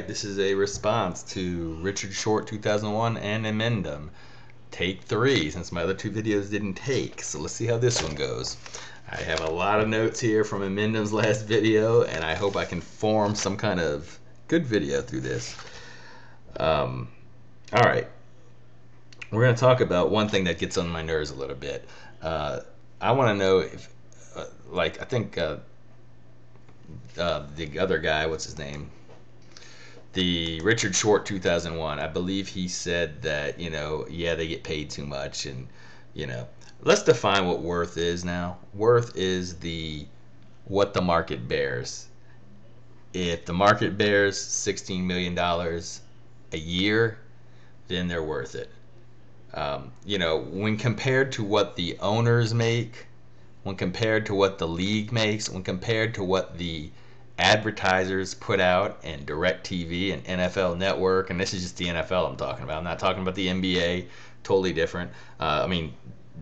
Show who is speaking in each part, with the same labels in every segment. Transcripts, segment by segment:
Speaker 1: Alright, this is a response to Richard Short 2001 and Inmendham. Take 3, since my other 2 videos didn't take. So let's see how this one goes. I have a lot of notes here from Inmendham's last video, and I hope I can form some kind of good video through this. Alright, we're going to talk about one thing that gets on my nerves a little bit. I want to know if, I think the other guy, what's his name? The Richard Short 2001, I believe he said that, yeah, they get paid too much, and, let's define what worth is now. Worth is what the market bears. If the market bears $16 million a year, then they're worth it. When compared to what the owners make, when compared to what the league makes, when compared to what the advertisers put out and DirecTV and NFL Network, and this is just the NFL I'm talking about. I'm not talking about the NBA, totally different.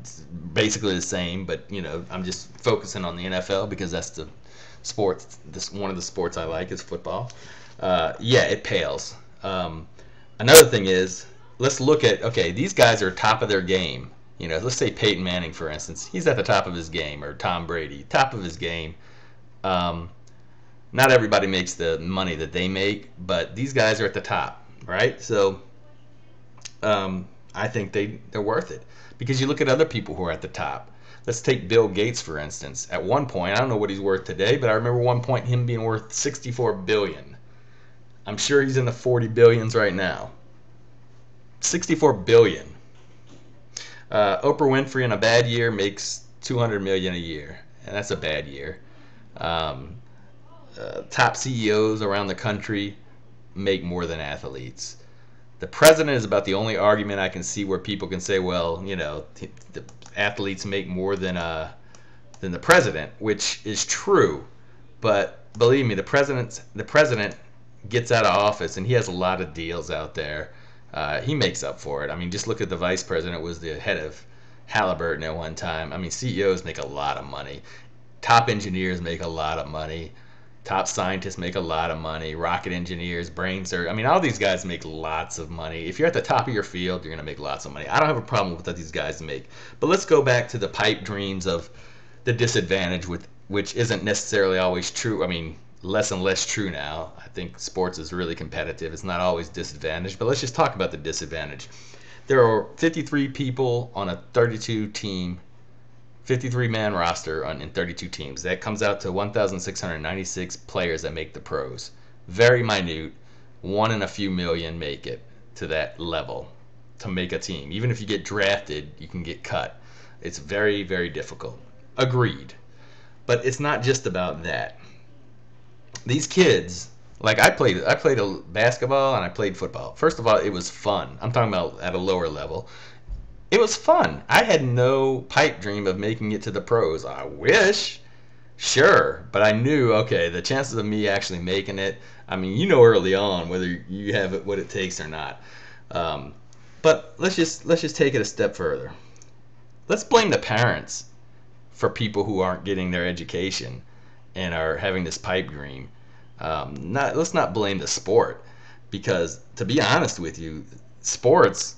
Speaker 1: It's basically the same, but I'm just focusing on the NFL because that's the sports. One of the sports I like is football. Yeah, it pales. Another thing is, let's look at, okay, these guys are top of their game. Let's say Peyton Manning, for instance. He's at the top of his game, or Tom Brady, top of his game. Not everybody makes the money that they make, but these guys are at the top, right? So I think they're worth it. Because you look at other people who are at the top. Let's take Bill Gates, for instance. At one point, I don't know what he's worth today, but I remember one point him being worth $64 billion. I'm sure he's in the 40 billions right now. $64 billion. Oprah Winfrey in a bad year makes $200 million a year, and that's a bad year. Top CEOs around the country make more than athletes. The president is about the only argument I can see where people can say, well, the athletes make more than the president, which is true. But believe me, the president gets out of office and he has a lot of deals out there. He makes up for it. Just look at the vice president was the head of Halliburton at one time. CEOs make a lot of money. Top engineers make a lot of money. Top scientists make a lot of money. Rocket engineers, brain surgeons. All these guys make lots of money. If you're at the top of your field, you're going to make lots of money. I don't have a problem with what these guys make. But let's go back to the pipe dreams of the disadvantage, which isn't necessarily always true. Less and less true now. I think sports is really competitive. It's not always disadvantaged. But let's just talk about the disadvantage. There are 53 people on a 32-team 53-man roster in 32 teams. That comes out to 1,696 players that make the pros. Very minute. 1 in a few million make it to that level to make a team. Even if you get drafted, you can get cut. It's very, very difficult. Agreed. But it's not just about that. These kids, I played a basketball and I played football. First of all, it was fun. I'm talking about at a lower level. It was fun. I had no pipe dream of making it to the pros. I wish, sure, but I knew, okay, the chances of me actually making it, early on whether you have what it takes or not. But let's just take it a step further. Let's blame the parents for people who aren't getting their education and are having this pipe dream. Let's not blame the sport, because to be honest with you, sports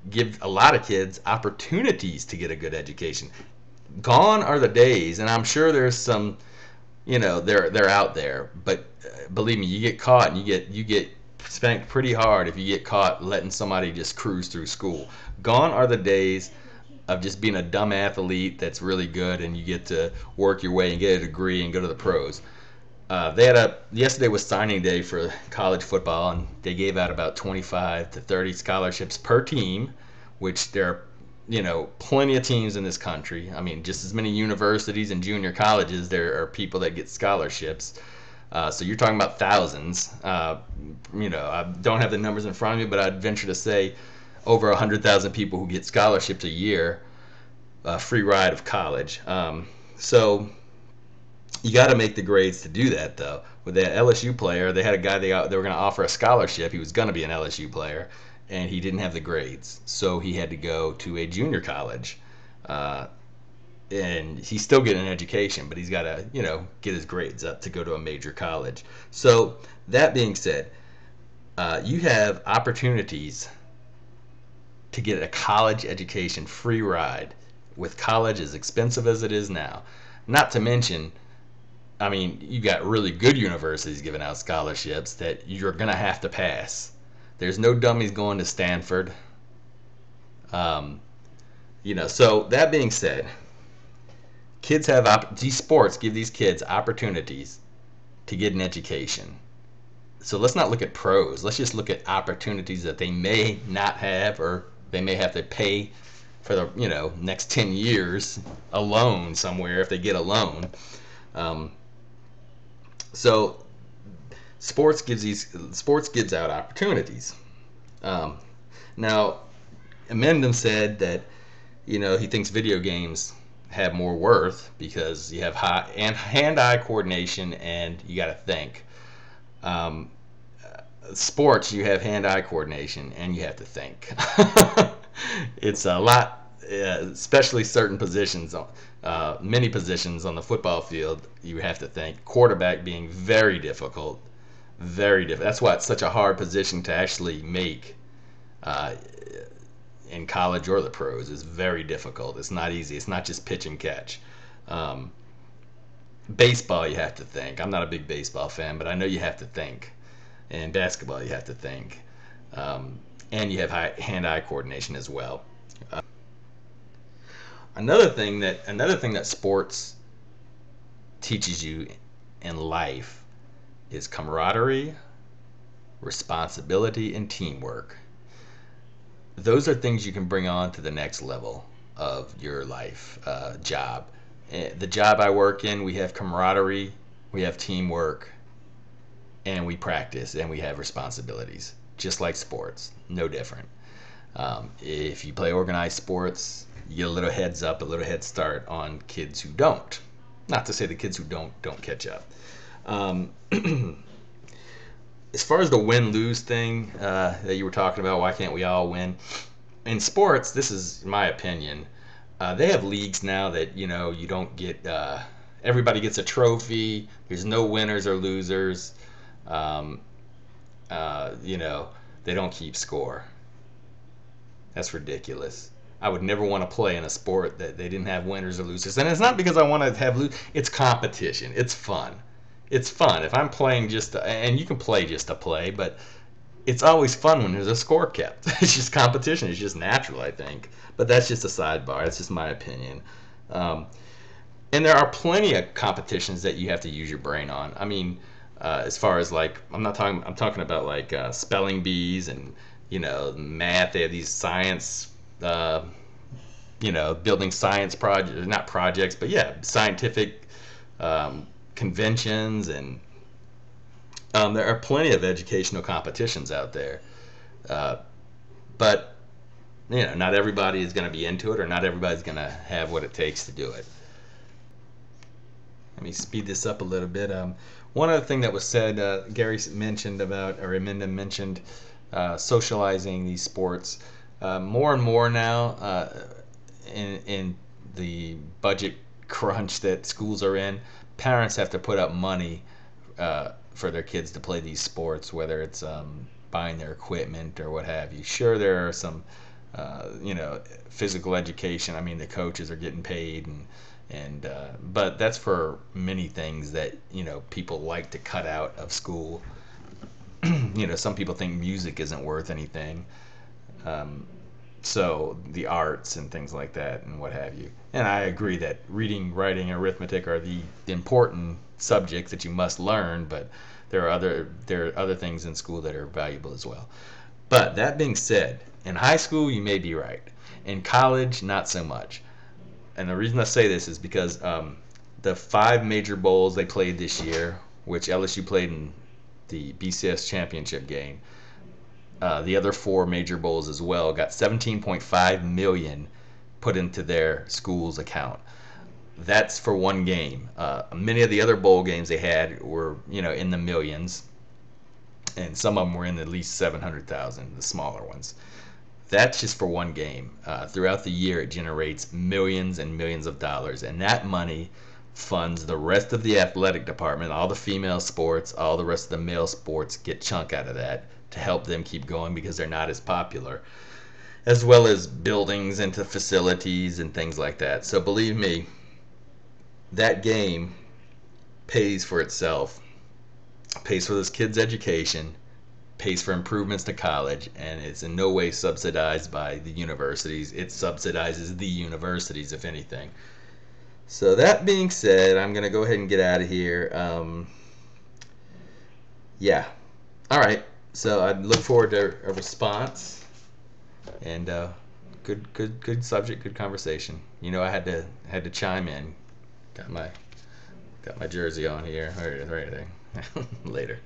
Speaker 1: give a lot of kids opportunities to get a good education. Gone are the days, and I'm sure there's some, they're out there, but believe me, you get caught and you get spanked pretty hard if you get caught letting somebody just cruise through school. Gone are the days of just being a dumb athlete that's really good and you get to work your way and get a degree and go to the pros. Yesterday was signing day for college football, and they gave out about 25 to 30 scholarships per team, which there are, plenty of teams in this country. Just as many universities and junior colleges, there are people that get scholarships. So you're talking about thousands. I don't have the numbers in front of me, but I'd venture to say over 100,000 people who get scholarships a year, free ride of college. So you got to make the grades to do that, though. With that LSU player, they had a guy they were going to offer a scholarship. He was going to be an LSU player, and he didn't have the grades, so he had to go to a junior college. And he's still getting an education, but he's got to, get his grades up to go to a major college. So that being said, You have opportunities to get a college education free ride with college as expensive as it is now. Not to mention, I mean, you got really good universities giving out scholarships that you're going to have to pass. There's no dummies going to Stanford. Um, so that being said, kids have these sports give these kids opportunities to get an education. So let's not look at pros. Let's just look at opportunities that they may not have, or they may have to pay for the next 10 years a loan somewhere if they get a loan. Um, so sports gives out opportunities. Um, Now, Inmendham said that he thinks video games have more worth because you have hand-eye coordination and you got to think. Um, Sports, you have hand-eye coordination and you have to think. It's a lot, especially certain positions. Many positions on the football field, you have to think. Quarterback being very difficult, very difficult. That's why it's such a hard position to actually make. In college or the pros is very difficult. It's not easy. It's not just pitch and catch. Um, Baseball, you have to think. I'm not a big baseball fan, but I know you have to think. And basketball, you have to think. And you have hand-eye coordination as well. Uh, another thing that sports teaches you in life is camaraderie, responsibility, and teamwork. Those are things you can bring on to the next level of your life job. The job I work in, we have camaraderie, we have teamwork, and we practice, and we have responsibilities, just like sports, no different. If you play organized sports, you get a little heads up, a little head start on kids who don't. Not to say the kids who don't catch up. Um, as far as the win-lose thing that you were talking about, why can't we all win? In sports, this is my opinion. They have leagues now that you don't get. Everybody gets a trophy. There's no winners or losers. Um, they don't keep score. That's ridiculous. I would never want to play in a sport that they didn't have winners or losers. And it's not because I want to have it's competition. It's fun. It's fun. If I'm playing and you can play just to play, but it's always fun when there's a score kept. It's just competition. It's just natural, I think. But that's just a sidebar. That's just my opinion. And there are plenty of competitions that you have to use your brain on. I mean, as far as I'm talking about spelling bees and math. They have these science, building science projects, not projects, but yeah, scientific conventions, and there are plenty of educational competitions out there. But not everybody is going to be into it, or not everybody's going to have what it takes to do it. Let me speed this up a little bit. One other thing that was said, Gary mentioned about, or Amanda mentioned, socializing these sports. More and more now, in the budget crunch that schools are in, parents have to put up money for their kids to play these sports, whether it's buying their equipment or what have you. Sure, there are some, physical education. I mean, the coaches are getting paid, but that's for many things that people like to cut out of school. Some people think music isn't worth anything. So the arts and things like that and what have you. And I agree that reading, writing, and arithmetic are the important subjects that you must learn, but there are other things in school that are valuable as well. But that being said, in high school you may be right. In college, not so much. And the reason I say this is because the 5 major bowls they played this year, which LSU played in the BCS championship game, the other 4 major bowls as well, got $17.5 million put into their school's account. That's for one game. Many of the other bowl games they had were in the millions, and some of them were in at least 700,000, the smaller ones. That's just for one game. Throughout the year, it generates millions and millions of dollars, and that money funds the rest of the athletic department, all the female sports, all the rest of the male sports get chunk out of that to help them keep going because they're not as popular, as well as buildings into facilities and things like that. So believe me, that game pays for itself, pays for those kids' education, pays for improvements to college, and it's in no way subsidized by the universities. It subsidizes the universities, if anything. So that being said, I'm going to go ahead and get out of here. Yeah. All right. So I look forward to a response. And good subject, good conversation. You know, I had to chime in. Got my jersey on here or anything. Later.